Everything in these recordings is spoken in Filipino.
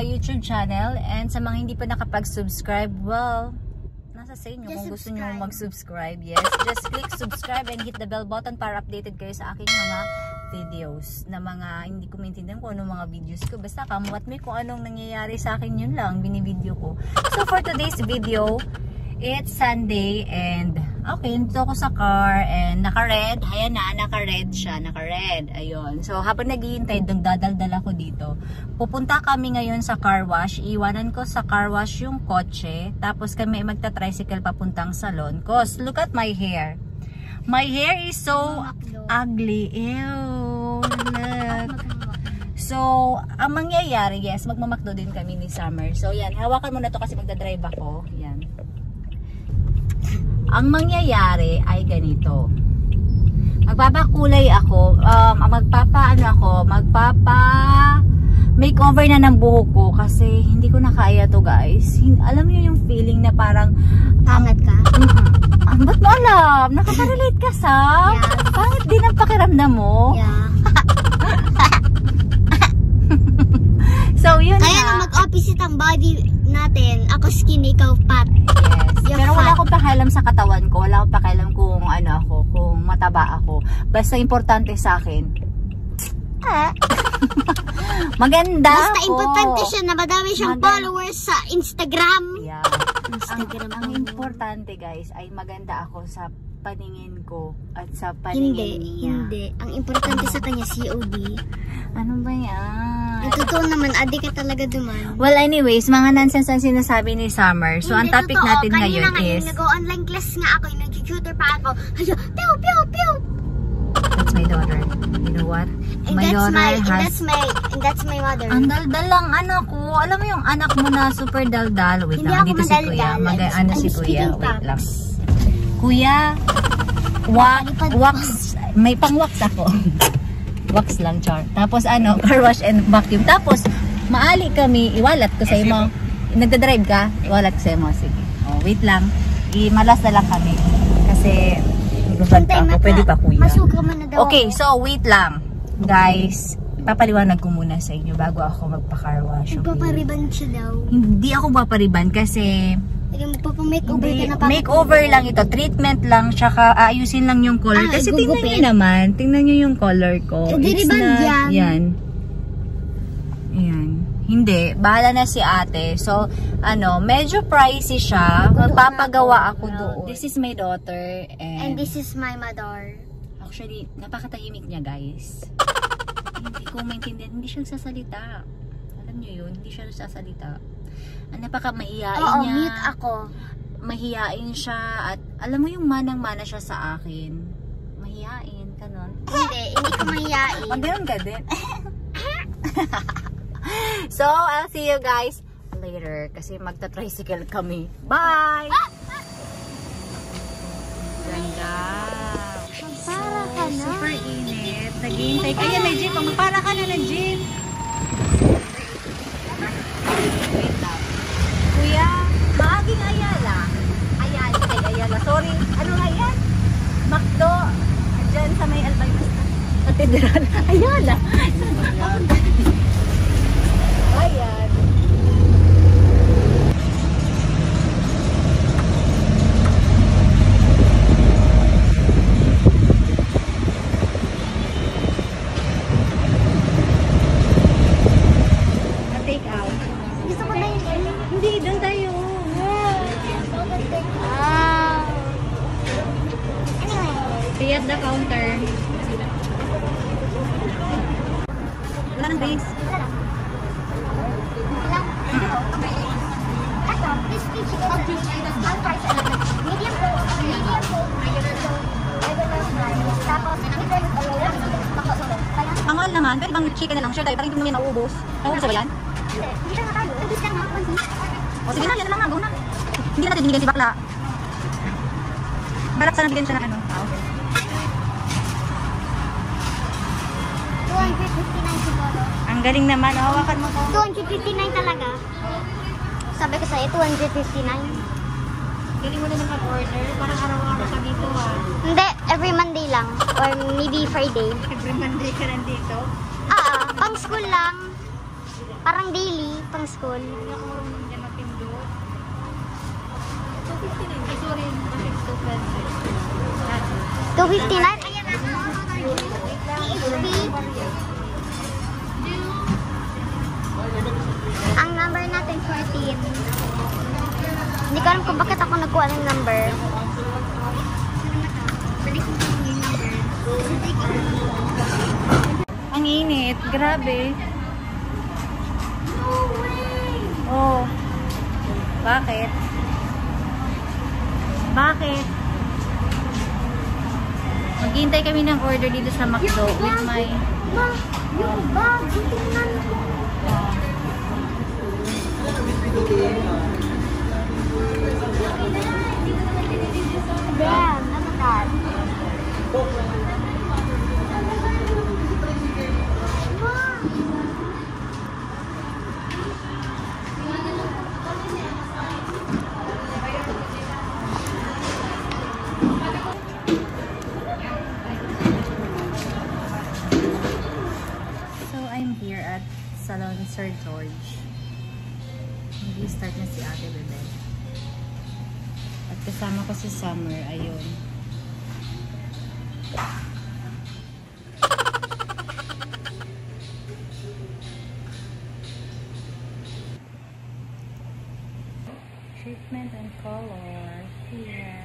my YouTube channel. And sa mga hindi pa nakapag-subscribe, well, nasa sa inyo kung gusto nyo mag-subscribe. Yes, just click subscribe and hit the bell button para updated kayo sa aking mga videos na mga hindi ko maintindihan kung anong mga videos ko. Basta kamuat me kung anong nangyayari sa akin, yun lang binivideo ko. So for today's video, it's Sunday and okay, nito ako sa car and naka-red. Ayan na, naka-red siya, naka-red. Ayun. So habang naghihintay, dadaldal ako dito. Pupunta kami ngayon sa car wash. Iwanan ko sa car wash yung kotse. Tapos kami magta-tricycle papuntang salon. Cause look at my hair. My hair is so ugly. Ew. Look. So, ang mangyayari, yes, magmamakdo din kami ni Summer. So, yan. Hawakan mo na to kasi magdadrive ako. Yan. Ang mangyayari ay ganito. Magpapakulay ako. Makeover na ng buhok ko kasi hindi ko na kaya to, guys. Alam niyo yung feeling na parang pangit ka? Ba't mo alam? Nakaka-relate ka sa? Yeah. Pangit din ang pakiramdam mo? Yeah. So, yun kaya na mag-opposite ang body natin. Ako skinny, ikaw fat. Yes. Pero wala akong pakialam sa katawan ko. Wala akong pakialam kung ano ako, kung mataba ako. Basta importante sa akin. Maganda basta ako. Importante siya na madami siyang followers sa Instagram. Yeah. Ang importante, guys, ay maganda ako sa paningin ko at sa paningin niya. Hindi. Ang importante sa kanya, COD. Ano ba yan? Totoo naman, adik ka talaga duman. Well, anyways, mga nonsense ang sinasabi ni Summer. So, ang topic natin ngayon is... nag-online class nga ako, nag-tutor pa ako. Pew, pew, pew! That's my daughter. You know what? And that's my mother. Ang daldal lang anak ko. Alam mo yung anak mo na super daldal. Wait lang, dito si Kuya. Ano si Kuya? Wait lang. Kuya, wax. May pang-wax ako. Wax lang, char. Tapos ano, car wash and vacuum. Tapos, maali kami. Iwalat ko sa mo. Nagdadrive ka? Iwalat ko sa mo. Sige. Oh, wait lang. Imalas na lang kami. Kasi, ako. Pwede pa, Kuya. Okay, so wait lang. Guys, papaliwanag ko muna sa inyo bago ako magpa-car wash. Okay? Magpapariban siya daw. Hindi ako magpapariban kasi magpapa-makeover ka na. Makeover lang ito. Treatment lang. Tsaka ayusin lang yung color. Kasi tingnan nyo naman. Tingnan nyo yung color ko. It's not, yan. Ayan. Hindi. Bahala na si ate. So, medyo pricey siya. Magpapagawa ako doon. This is my daughter. And this is my mother. Actually, napakatahimik niya, guys. Hindi ko maintindihan. Hindi siya sasalita. Alam niyo yun? Hindi siya sasalita. Napaka-mahiyain niya. Oo, mute ako. Mahiyain siya. At alam mo yung manang-mana siya sa akin. Mahiyain. Ganon. Hindi ka mahiyain. Maganon ka din. So, I'll see you guys later. Kasi magta-tricycle kami. Bye! Ganda. Para ka na. Super init. Naghihintay ka. Ayan, may jeep. Magpara ka na ng jeep. Wait lang. Kuya, maaging Ayala. Ayala. Sorry. Ano nga yan? Macdo. Diyan sa may Albay Basta. Katedral. Ayala. Ayan. Take out. Gusto ko na yun. Hindi, doon tayo. Pay at the counter. Wala nang base. Medium po. Ang mahal naman, pero bang chicken na lang siya dahil parang hindi mo yan nauubos. Nauubos ba yan? Hindi na tayo. Ubus lang ako. O sige na, yan na lang nga, go na. Hindi natin binigyan si Bakla. Balak sana bigyan siya ng ano. Okay. 259 siguro. Ang galing naman, hawakan mo ko. 259 talaga. Sabi ko sa'yo, 259. Galing mo na mag-order, parang araw-araw ka dito Hindi, every Monday lang. Or maybe Friday. Every Monday ka nandito? Pang school lang. Parang daily, pang school. Hindi ako marunong yan mapindot. 259. Sorry, bakit 2 pesos? 259? Ayan na. PHP. Ang number natin 14. Hindi ko alam kung bakit ako nagkuha ng number. Ang init, grabe. No way! Oh. Bakit? Bakit? Maghihintay kami ng order dito sa McDo with my... Ma, yung bag, tingnan ko. Damn, look at that. So, I'm here at Salon Sir George. Nag-start na si Ate Bebe. At kasama ko si Summer, ayun. Treatment and color here.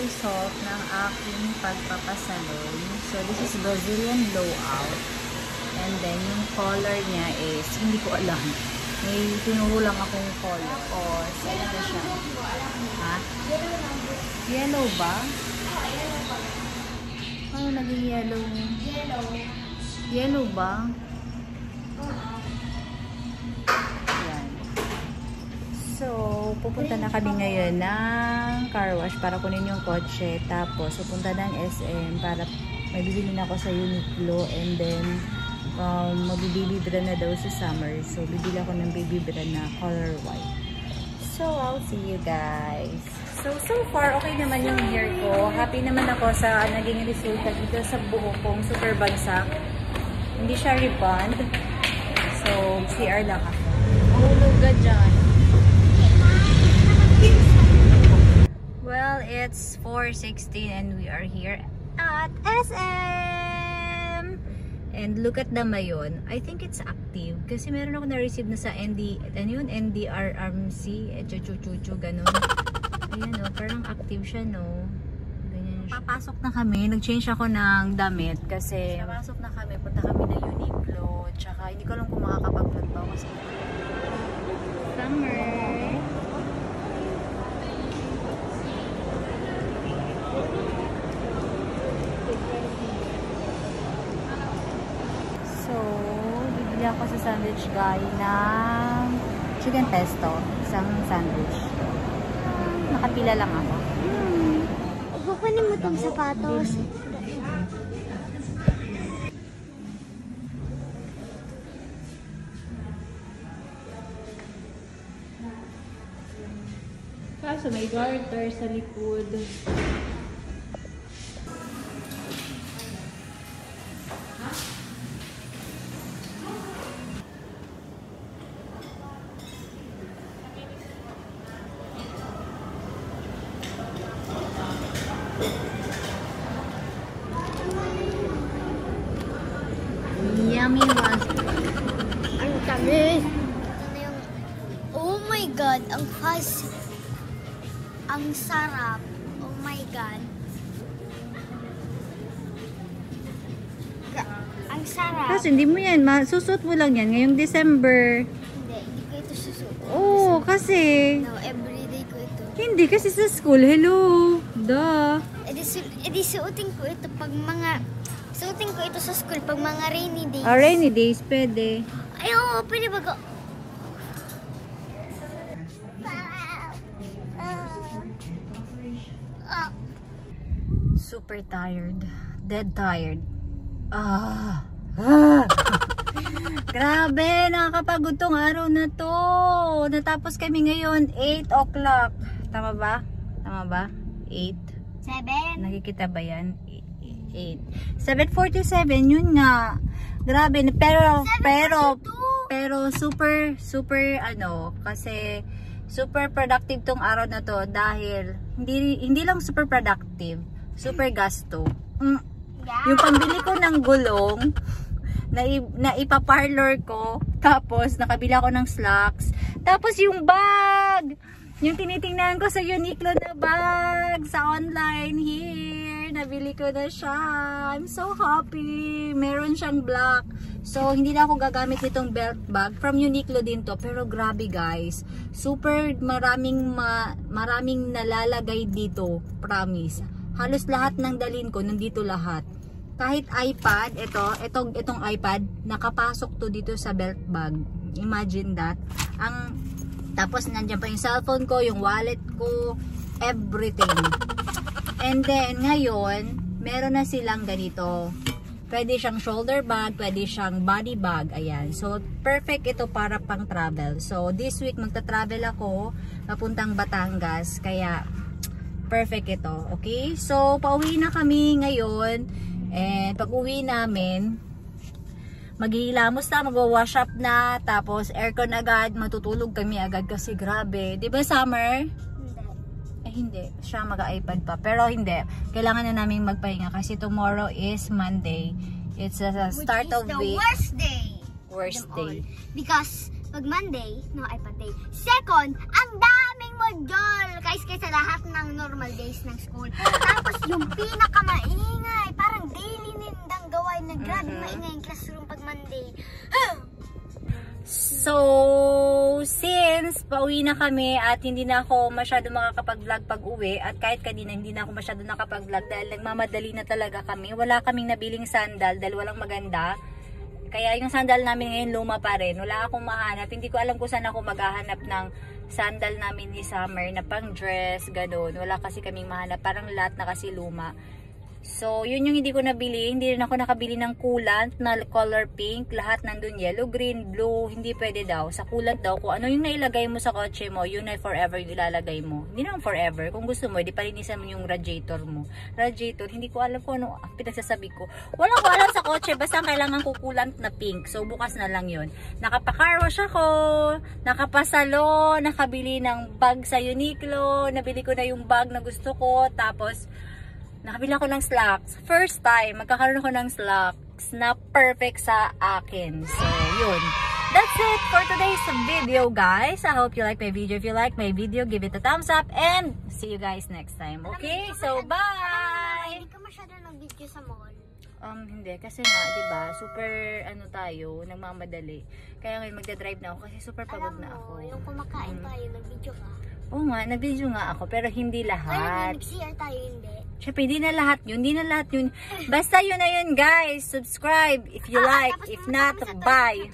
Result ng aking pagpapasalon. So, this is Brazilian blowout. And then, yung color niya is, hindi ko alam. May tinulang akong color. O, saan na siya? Ha? Yellow ba? Ano naging yellow? Yellow ba? So, pupunta na kami ngayon ng car wash para kunin yung kotse. Tapos, pupunta ng SM para may bibili na ako sa Uniqlo. And then, mag-baby brand na daw sa summer. So, bibili ako ng baby brand na color white. So, I'll see you guys. So far, okay naman yung hair ko. Happy naman ako sa naging resulta dito sa buho kong super bagsak. Hindi siya rebond. So, CR lang ako. Mahulog ka dyan. Well, it's 4:16 and we are here at SM. And look at the mayon. I think it's active kasi meron ako na-receive na sa NDRRMC, chuchu ganun. Ayan o, parang active siya no. Ganyan siya. Papasok na kami, nag-change ako ng damit kasi papasok na kami, punta kami ng Uniqlo. Tsaka hindi ko alam kung makakapag-vlog ba kasi summer. So, bibili ako sa sandwich guy ng chicken pesto. Isang sandwich. Nakapila lang ako. Kukunin mo itong sapatos. Kaso may garter sa likod. Yummy was. Ang tamis. Oh my God, ang fuzz. Ang sarap. Oh my God. Ang sarap. Kaso hindi mo yan. Susuot mo lang yan ngayong December. Hindi ko ito susuot. kasi. No, everyday ko ito. Hindi kasi sa school. Hello. Duh. Edi suotin ko ito pag mga... Suotin ko ito sa school pag mga rainy days. Rainy days, pwede. Ay, oo, pwede ba ko? Super tired. Dead tired. Grabe, nakakapagod tong araw na to. Natapos kami ngayon, 8 o'clock. Tama ba? Tama ba? 8? 7. Nakikita ba yan? 8. 7:47, yun nga. Grabe, pero super kasi super productive tong araw na to dahil hindi lang super productive, super gasto. Yung pambili ko ng gulong na ipa-parlor ko, tapos nakabili ako ng slacks, tapos yung bag, yung tinitingnan ko sa Uniqlo na bag sa online here, nabili ko na siya. I'm so happy. Meron siyang black. So, hindi na ako gagamit nitong belt bag. From Uniqlo din to. Pero grabe guys. Super maraming nalalagay dito. Promise. Halos lahat ng dalhin ko, nandito lahat. Kahit iPad, itong iPad, nakapasok to dito sa belt bag. Imagine that. Tapos nandiyan pa yung cellphone ko, yung wallet ko, everything. And then, ngayon, meron na silang ganito. Pwede siyang shoulder bag, pwede siyang body bag. Ayan. So, perfect ito para pang travel. So, this week, magta-travel ako papuntang Batangas. Kaya, perfect ito. Okay? So, pauwi na kami ngayon. And, pag uwi namin, maghihilamos na, mag-wash up na, tapos aircon agad, matutulog kami agad kasi grabe. Diba summer? Hindi. Siya mag-iPad pa. Pero hindi. Kailangan na namin magpahinga kasi tomorrow is Monday. It's the start of week. Worst day. Worst day. Because pag Monday, no iPad day. Second, ang daming module. Kaysa lahat ng normal days ng school. Tapos yung pinakamaingay, parang daily nindang gawain na grabe maingay yung classroom pag Monday. So, since pauwi na kami at hindi na ako masyado makakapag-vlog pag uwi, at kahit kanina hindi na ako masyado nakapag-vlog dahil nagmamadali na talaga kami, wala kaming nabiling sandal dahil walang maganda. Kaya yung sandal namin ngayon luma pa rin. Wala akong mahanap. Hindi ko alam kung saan ako maghahanap ng sandal namin ni Summer na pang dress, gano'n. Wala kasi kaming mahanap. Parang lahat na kasi luma. So, yun yung hindi ko nabili. Hindi rin ako nakabili ng coolant na color pink. Lahat nandun yellow, green, blue. Hindi pwede daw. Sa coolant daw, kung ano yung nailagay mo sa kotse mo, yun ay forever yung ilalagay mo. Hindi naman forever. Kung gusto mo, di palinisan mo yung radiator mo. Radiator, hindi ko alam kung ano ang pinagsasabi ko. Wala ko alam sa kotse. Basta kailangan ko coolant na pink. So, bukas na lang yun. Nakapa-car wash ako. Nakapasalo. Nakabili ng bag sa Uniqlo. Nabili ko na yung bag na gusto ko. Tapos, nakabili ako ng slacks. First time, magkakaroon ako ng slacks na perfect sa akin. So, yun. That's it for today's video, guys. I hope you like my video. If you like my video, give it a thumbs up. And see you guys next time. Okay? So, bye! Hindi ka masyado nag-video sa mall. Hindi. Kasi nga, diba, super, tayo, nagmamadali. Kaya ngayon, magdadrive na ako kasi super pagod na ako. Yung kumakain tayo, nag-video ka. Oo nga, nag-video nga ako, pero hindi lahat. Ay, nag-CR tayo, hindi. Siyempre, hindi na lahat yun. Basta yun na yun, guys. Subscribe if you like. If not, bye.